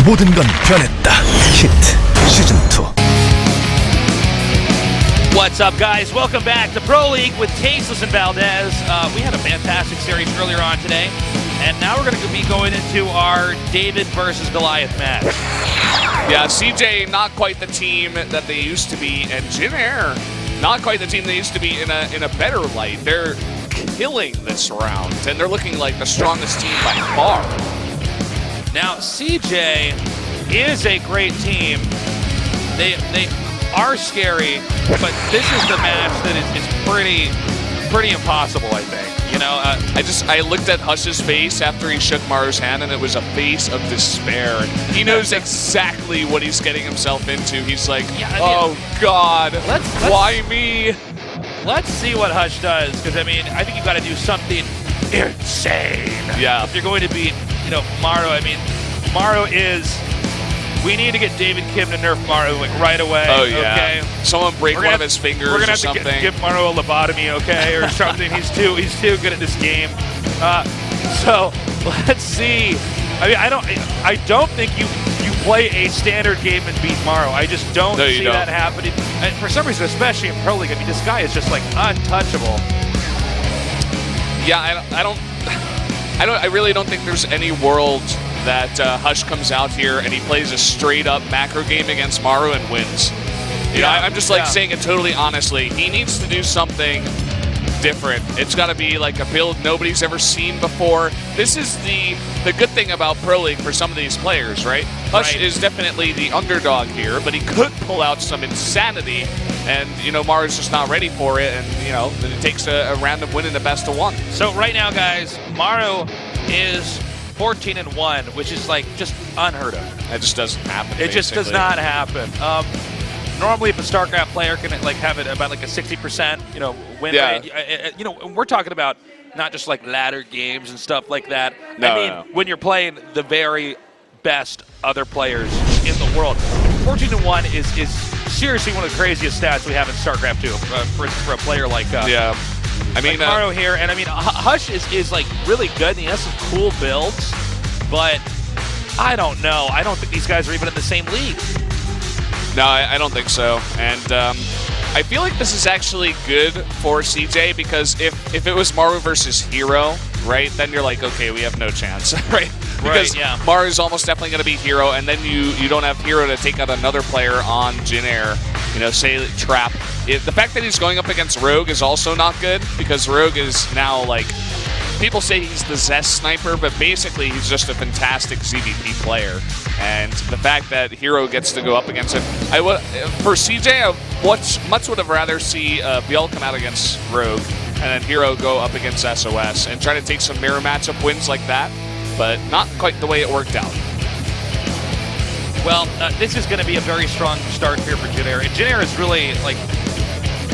모든 건 변했다. 히트 시즌2. What's up, guys? Welcome back to Pro League with Tasteless and Valdez. We had a fantastic series earlier on today, and now we're going to be going into our David versus Goliath match. Yeah, CJ not quite the team that they used to be, and Jin Air not quite the team they used to be in a better light. They're killing this round, and they're looking like the strongest team by far. Now, CJ is a great team. They are scary, but this is the match that is pretty impossible, I think. You know, I looked at Hush's face after he shook Maru's hand, and it was a face of despair. He knows exactly what he's getting himself into. He's like, oh God, why me? Let's see what Hush does, because I mean, I think you've got to do something insane. Yeah. If you're going to beat, Maru, I mean, Maru is. We need to get David Kim to nerf Maru like right away. Oh yeah. Okay. Someone break one of his fingers or something. We're gonna have to give Maru a lobotomy, okay, or something. He's too good at this game. So let's see. I mean, I don't think you play a standard game and beat Maru. I just don't see that happening. And for some reason, especially in Pro League, I mean, this guy is just like untouchable. Yeah, I really don't think there's any world that Hush comes out here and he plays a straight-up macro game against Maru and wins. You know, I'm just saying it totally honestly. He needs to do something different. It's got to be like a build nobody's ever seen before. This is the good thing about Pro League for some of these players, right? Hush is definitely the underdog here, but he could pull out some insanity, and Maru's just not ready for it, and then it takes a random win in the best of one. So right now, guys, Maru is 14-1, which is like just unheard of. That just doesn't happen. It just does not happen. Normally, if a Starcraft player can like have it about like a 60% win rate, we're talking about not just like ladder games and stuff like that. No. When you're playing the very best other players in the world, 14-1 is seriously one of the craziest stats we have in Starcraft 2 for a player like yeah. I mean, like Maru here, and I mean, Hush is like really good, and he has some cool builds, but I don't know. I don't think these guys are even in the same league. No, I don't think so. And I feel like this is actually good for CJ, because if it was Maru versus Hero, right, then you're like, okay, we have no chance, right? Because Maru's almost definitely going to be Hero, and then you don't have Hero to take out another player on Jin Air, say Trap. The fact that he's going up against Rogue is also not good, because Rogue is now like, people say he's the Zest sniper, but basically he's just a fantastic ZVP player. And the fact that Hero gets to go up against him, for CJ, I much would have rather see Biel come out against Rogue and then Hero go up against SOS and try to take some mirror matchup wins like that, but not quite the way it worked out. Well, this is going to be a very strong start here for Jin Air. And Jin Air is really like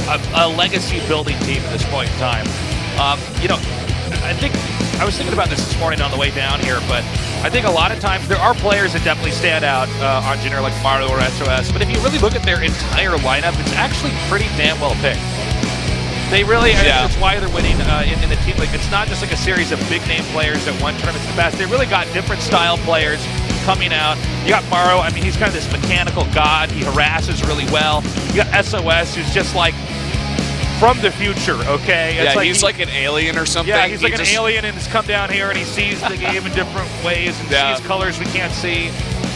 a legacy building team at this point in time. I think I was thinking about this morning on the way down here, but I think a lot of times there are players that definitely stand out on Jin Air, like Maru or SOS. But if you really look at their entire lineup, it's actually pretty damn well picked. They really, that's why they're winning in the team. Like, it's not just like a series of big name players that won tournaments in the past. They really got different style players coming out. You got Maru, I mean, he's kind of this mechanical god. He harasses really well. You got SOS, who's just like from the future, okay? It's he's like an alien or something. Yeah, he's like an alien and has come down here and he sees the game in different ways and sees colors we can't see.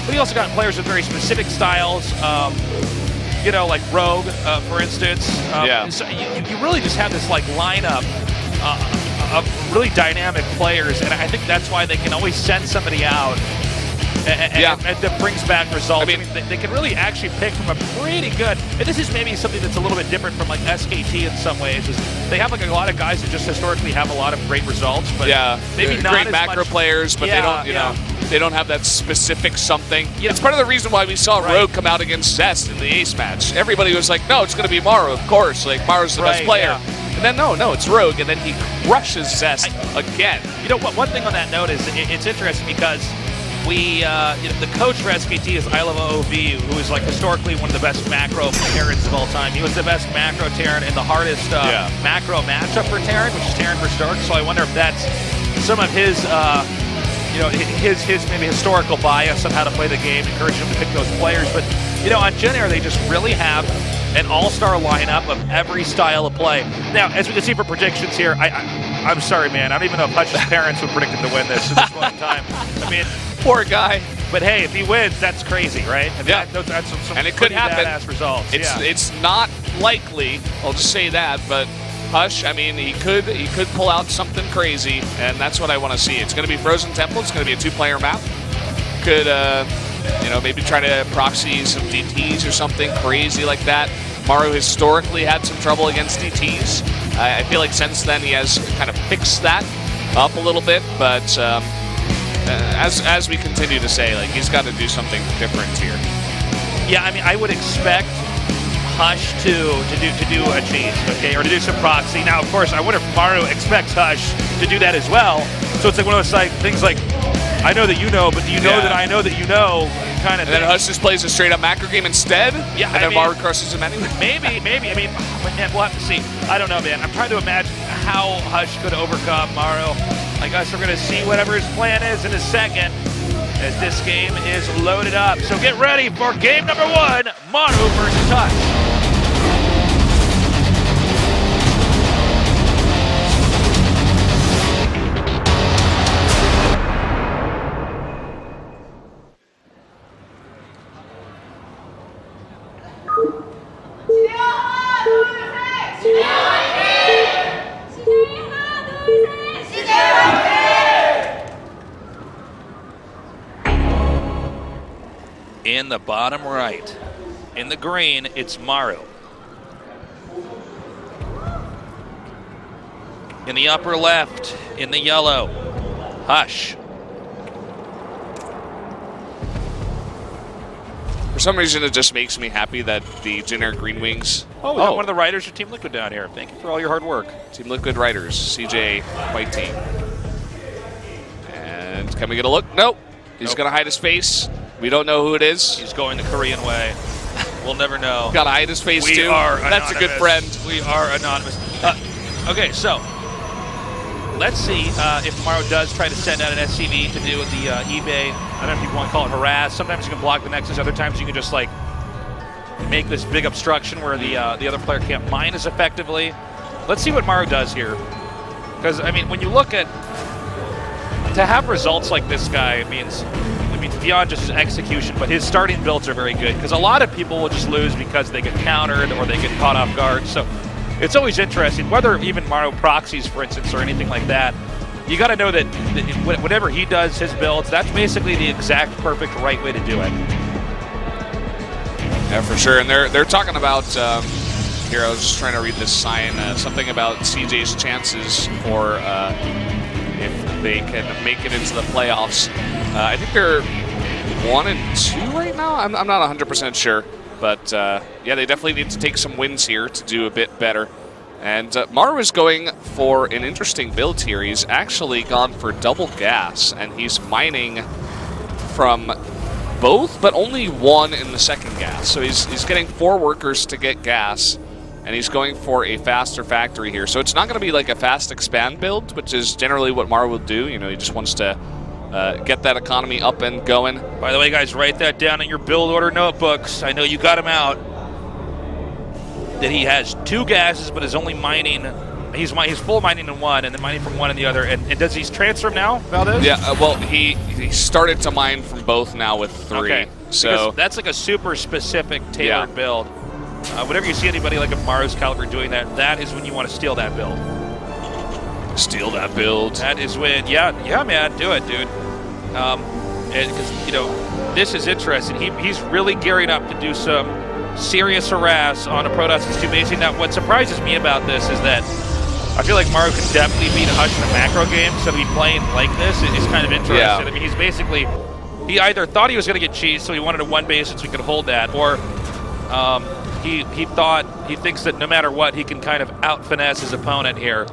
But he also got players with very specific styles. Like Rogue, for instance. So you really just have this like lineup of really dynamic players, and I think that's why they can always send somebody out and that brings back results. I mean, they can really actually pick from a pretty good, and this is maybe something that's a little bit different from like SKT in some ways, is they have like a lot of guys who just historically have a lot of great results, but maybe not great as macro much players, but they don't, they don't have that specific something. It's part of the reason why we saw Rogue come out against Zest in the Ace match. Everybody was like, no, it's going to be Maru, of course. Like, Maru's the best player. And then, no, it's Rogue, and then he crushes Zest again. One thing on that note is it's interesting because the coach for SKT is ILOV, who is like historically one of the best macro Terrans of all time. He was the best macro Terran in the hardest macro matchup for Terran, which is Terran versus Dark. So I wonder if that's some of his you know, his maybe historical bias on how to play the game, encouraging him to pick those players. But, you know, on Gen Air, they just really have an all-star lineup of every style of play. Now, as we can see for predictions here, I'm sorry, man. I don't even know if Hutch's parents would predict him to win this at this point in time. I mean, poor guy. But hey, if he wins, that's crazy, right? I mean, Yeah. that's some And it could happen. badass results. It's not likely. I'll just say that, but Hush, I mean, he could pull out something crazy, and that's what I want to see. It's going to be Frozen Temple. It's going to be a 2-player map. Could you know, maybe try to proxy some DTs or something crazy like that. Maru historically had some trouble against DTs. I feel like since then he has kind of fixed that up a little bit, but as we continue to say, like, he's got to do something different here. Yeah, I mean, I would expect Hush to do a cheese, okay, or to do some proxy. Now, of course, I wonder if Maru expects Hush to do that as well. So it's like one of those things like, I know that you know, but do you know that I know that you know, kind of thing. And then Hush just plays a straight-up macro game instead? Yeah, and then Maru crushes him anyway? Maybe. I mean, man, we'll have to see. I don't know, man. I'm trying to imagine how Hush could overcome Maru. I guess we're going to see whatever his plan is in a second as this game is loaded up. So get ready for game number 1, Maru versus Hush. In the bottom right, in the green, it's Maru. In the upper left, in the yellow, Hush. For some reason, it just makes me happy that the Gen Air Green Wings. Oh, we got one of the writers of Team Liquid down here. Thank you for all your hard work. Team Liquid writers, CJ, white team. And can we get a look? Nope. He's going to hide his face. We don't know who it is. He's going the Korean way. We'll never know. Got to hide his face, too. That's a good friend. We are anonymous. Okay, so let's see if Maru does try to send out an SCV to do the eBay. I don't know if you want to call it harass. Sometimes you can block the Nexus. Other times you can just like make this big obstruction where the other player can't mine as effectively. Let's see what Maru does here. Because, I mean, when you look at to have results like this guy means beyond just his execution, but his starting builds are very good. Because a lot of people will just lose because they get countered or they get caught off guard. So it's always interesting, whether even Maru proxies, for instance, or anything like that. You got to know that whatever he does, his builds, that's basically the exact perfect right way to do it. Yeah, for sure. And they're talking about here. I was just trying to read this sign. Something about CJ's chances for if they can make it into the playoffs. I think they're 1-2 right now. I'm not 100% sure, but yeah, they definitely need to take some wins here to do a bit better. And Maru is going for an interesting build here. He's actually gone for double gas, and he's mining from both, but only one in the second gas. So he's getting 4 workers to get gas, and he's going for a faster factory here. So it's not going to be like a fast expand build, which is generally what Maru will do. You know, he just wants to get that economy up and going. By the way, guys, write that down in your build order notebooks. I know you got them out. That he has 2 gases, but is only mining. He's full mining in one, and then mining from one in the other. And does he transfer now, Valdez? Yeah. Well, he started to mine from both now with 3. Okay. So because that's like a super specific tailored build. Whenever you see anybody like a Maru's caliber doing that, that is when you want to steal that build. Steal that build. That is when, yeah, man, do it, dude. Because you know, this is interesting. He's really gearing up to do some serious harass on a Protoss that's too basic. Now, what surprises me about this is that I feel like Maru can definitely beat Hush in a macro game, so to be playing like this is kind of interesting. Yeah. I mean, he's basically, he either thought he was going to get cheesed, so he wanted a 1 base so he could hold that, or he thinks that no matter what, he can kind of out-finesse his opponent here.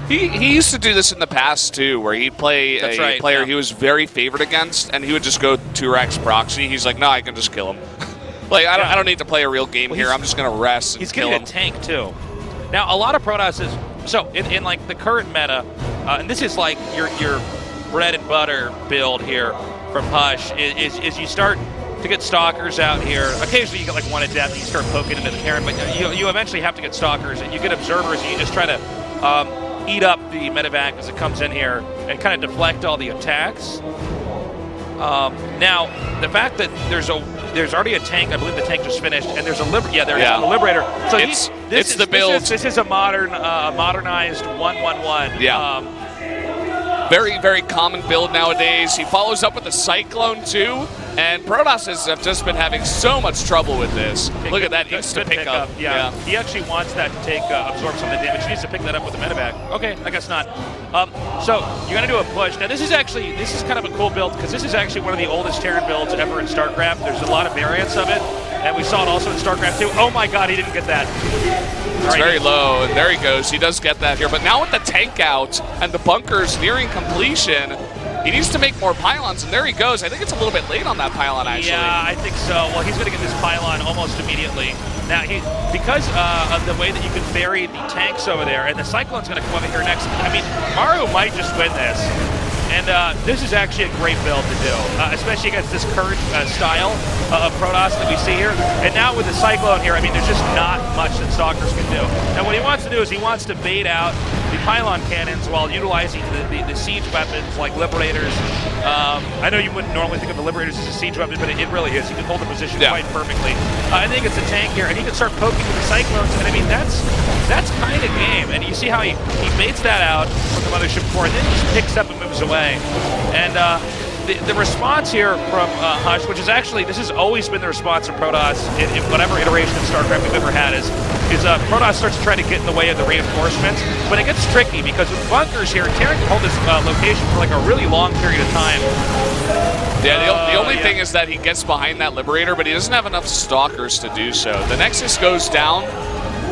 He used to do this in the past, too, where he'd play a player he was very favored against, and he would just go 2-Rex proxy. He's like, no, I can just kill him. Like, I don't need to play a real game here. I'm just going to rest and kill him. He's getting a tank, too. Now, a lot of Protoss is... So, in like, the current meta, and this is like your bread and butter build here from Hush is you start to get stalkers out here. Occasionally you get like one at death and you start poking into the Terran, but you eventually have to get stalkers and you get observers and you just try to eat up the medevac as it comes in here and kind of deflect all the attacks. Now, the fact that there's already a tank, I believe the tank just finished, and there's a the Liberator. So it's the build. This is a modernized 1-1-1. Yeah. Very, very common build nowadays. He follows up with the Cyclone too, and Protoss have just been having so much trouble with this. Look at that instant pickup. Yeah. He actually wants that to take absorb some of the damage. He needs to pick that up with the medevac. Okay, I guess not. So you're gonna do a push. Now this is kind of a cool build because this is actually one of the oldest Terran builds ever in StarCraft. There's a lot of variants of it, and we saw it also in StarCraft 2. Oh my God, he didn't get that. It's very low, and there he goes. He does get that here, but now with the tank out and the bunkers nearing completion, he needs to make more pylons, and there he goes. I think it's a little bit late on that pylon, actually. Yeah, I think so. Well, he's going to get this pylon almost immediately. Now, because of the way that you can bury the tanks over there, and the Cyclone's going to come over here next. I mean, Maru might just win this. And this is actually a great build to do, especially against this current style of Protoss that we see here. And now with the Cyclone here, I mean, there's just not much that Stalkers can do. Now, what he wants to do is he wants to bait out the pylon cannons while utilizing the siege weapons like Liberators. I know you wouldn't normally think of the Liberators as a siege weapon, but it really is. He can hold the position quite perfectly. I think it's a tank here, and he can start poking with the Cyclones, and I mean, that's kind of game. And you see how he baits that out from the Mothership Core, and then he just picks up and moves away. And the response here from Hush, which is actually, this has always been the response from Protoss in whatever iteration of StarCraft we've ever had, is Protoss starts to try to get in the way of the reinforcements, but it gets tricky because with bunkers here, Terran can hold this location for like a really long period of time. Yeah, the only thing is that he gets behind that Liberator, but he doesn't have enough Stalkers to do so. The Nexus goes down,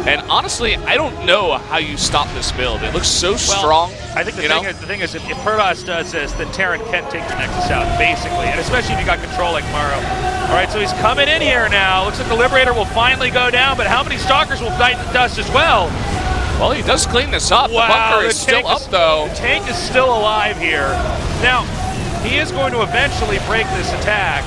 and honestly, I don't know how you stop this build. It looks so strong. I think the thing is, if Protoss does this, then Terran can take the Nexus out, basically, and especially if you got control like Maru. All right, so he's coming in here now. Looks like the Liberator will finally go down, but how many Stalkers will bite the dust as well? Well, he does clean this up. Wow, the bunker is still up, though. The tank is still alive here. Now, he is going to eventually break this attack.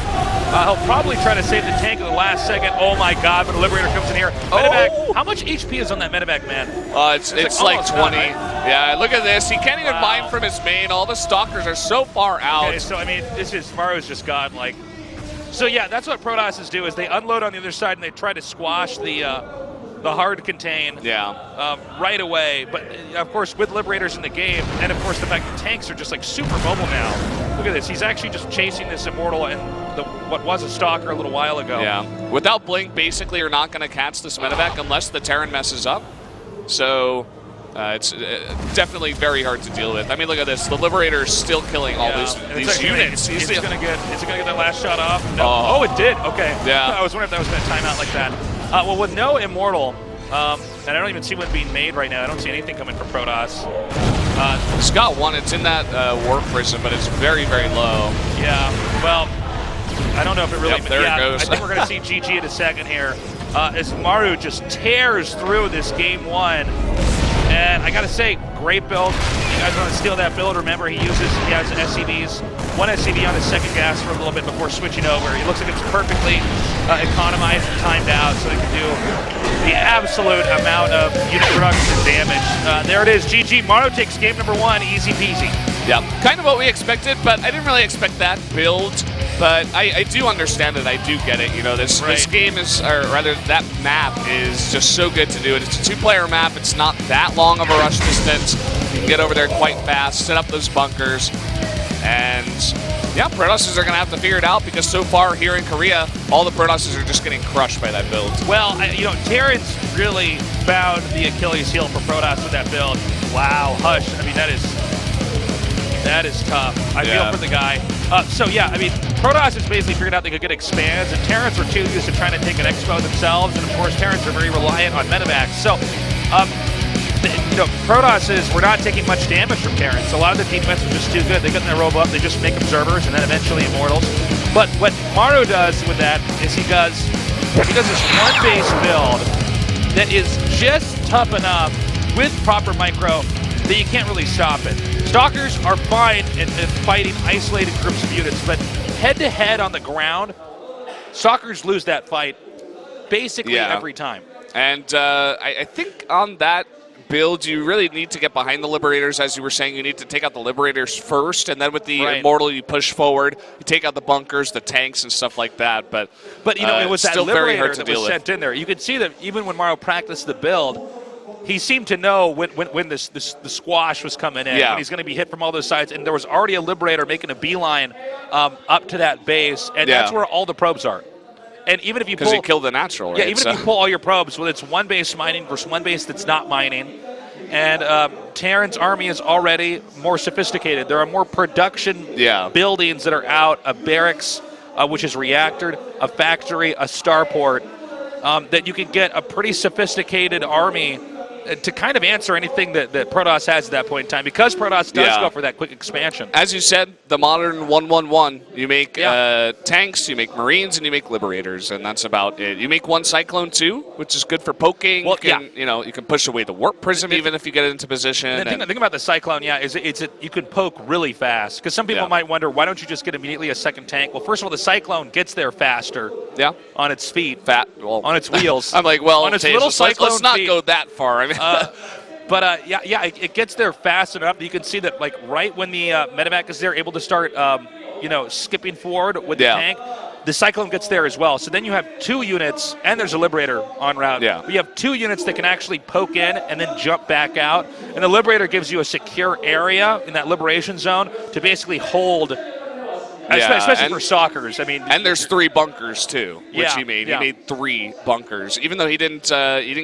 He'll probably try to save the tank at the last second. Oh my God, but the Liberator comes in here. Medevac, how much HP is on that Medevac, man? It's like 20. Yeah, look at this. He can't even mine from his main. All the Stalkers are so far out. Okay, so I mean, Maru's just godlike. So yeah, that's what Protosses do, is they unload on the other side and they try to squash the hard contain right away. But of course, with Liberators in the game, and of course the fact that tanks are just like super mobile now. Look at this, he's actually just chasing this Immortal and what was a Stalker a little while ago. Yeah, without Blink, basically you're not going to catch this medevac unless the Terran messes up. So it's definitely very hard to deal with. I mean, look at this, the Liberator is still killing all these units. Is it going to get that last shot off? No. Oh, it did, okay. Yeah. I was wondering if that was going to time out like that. Well, with no Immortal, and I don't even see one being made right now. I don't see anything coming from Protoss. It's got one. It's in that Warp Prison, but it's very, very low. Yeah, well, I don't know if it really... There it goes. I think we're going to see GG in a second here as Maru just tears through this game one. And I got to say, great build. You guys want to steal that build? Remember, he has SCVs. One SCV on his second gas for a little bit before switching over. It looks like it's perfectly economized and timed out, so it can do the absolute amount of unit production and damage. There it is, GG. Maru takes game number one, easy peasy. Yeah, kind of what we expected, but I didn't really expect that build. But I do understand it. I do get it. You know, this game is, or rather, that map is just so good to do it. It's a two-player map. It's not that long of a rush distance. You can get over there quite fast, set up those bunkers, and yeah, Protosses are going to have to figure it out because so far here in Korea, all the Protosses are just getting crushed by that build. Well, you know, Terran's really found the Achilles heel for Protoss with that build. Wow, Hush. I mean, that is tough. I feel for the guy. So yeah, I mean, Protoss has basically figured out they could get expands, and Terrans were too used to trying to take an expo themselves, and of course Terrans are very reliant on medevacs. So, you know, Protosses were not taking much damage from Terrans. A lot of the defense was just too good. They couldn't robe up. They just make observers and then eventually Immortals. But what Maru does with that is he does this one base build that is just tough enough with proper micro that you can't really stop it. Stalkers are fine in fighting isolated groups of units, but head-to-head on the ground, Stalkers lose that fight basically every time. And I think on that build, you really need to get behind the Liberators. As you were saying, you need to take out the Liberators first, and then with the Immortal, you push forward. You take out the bunkers, the tanks, and stuff like that. But you know, it was that still very hard Liberator to that was sent in there. You could see that even when Maru practiced the build, he seemed to know when the squash was coming in, when he's going to be hit from all those sides, and there was already a Liberator making a beeline up to that base, and that's where all the probes are. And even if you because you kill the natural, right? Yeah, even if you pull all your probes, well, it's one base mining versus one base that's not mining. And Terran's army is already more sophisticated. There are more production buildings that are out, a barracks, which is reactored, a factory, a starport, that you can get a pretty sophisticated army to kind of answer anything that Protoss has at that point in time, because Protoss does go for that quick expansion. As you said, the modern 1-1-1, you make tanks, you make Marines, and you make Liberators, and that's about it. You make one Cyclone too, which is good for poking. Well, you can push away the Warp Prism even if you get it into position. The thing about the Cyclone, is you can poke really fast, because some people might wonder, why don't you just get immediately a second tank? Well, first of all, the Cyclone gets there faster on its feet, on its wheels. I'm like, well, on its little Cyclone let's not feet. go that far. I mean, it gets there fast enough. You can see that, like, right when the medevac is there, able to start, skipping forward with the tank, the Cyclone gets there as well. So then you have two units, and there's a Liberator en route. You have two units that can actually poke in and then jump back out. And the Liberator gives you a secure area in that liberation zone to basically hold, especially for Stalkers. I mean, and there's 3 bunkers too, which he made. He made 3 bunkers, even though he didn't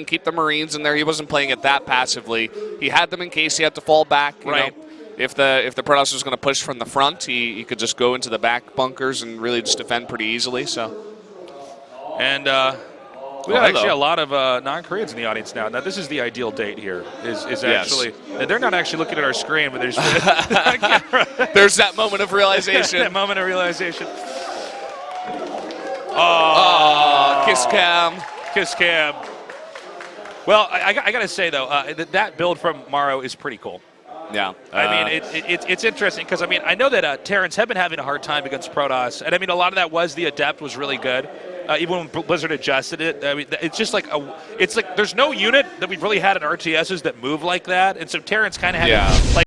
keep the Marines in there. He wasn't playing it that passively. He had them in case he had to fall back. You know, if the Protoss was going to push from the front, he could just go into the back bunkers and really just defend pretty easily. So, and we got actually a lot of non-Koreans in the audience now. Now, this is the ideal date here. Is actually they're not actually looking at our screen, but they're just there's that moment of realization. That moment of realization. Kiss cam. Kiss cam. Well, I got to say, though, that build from Maru is pretty cool. Yeah. I mean, it's interesting because, I know that Terrans have been having a hard time against Protoss. And, a lot of that was the Adept was really good. Even when Blizzard adjusted it, it's just like there's no unit that we've really had in RTSs that move like that. And so Terrans kind of had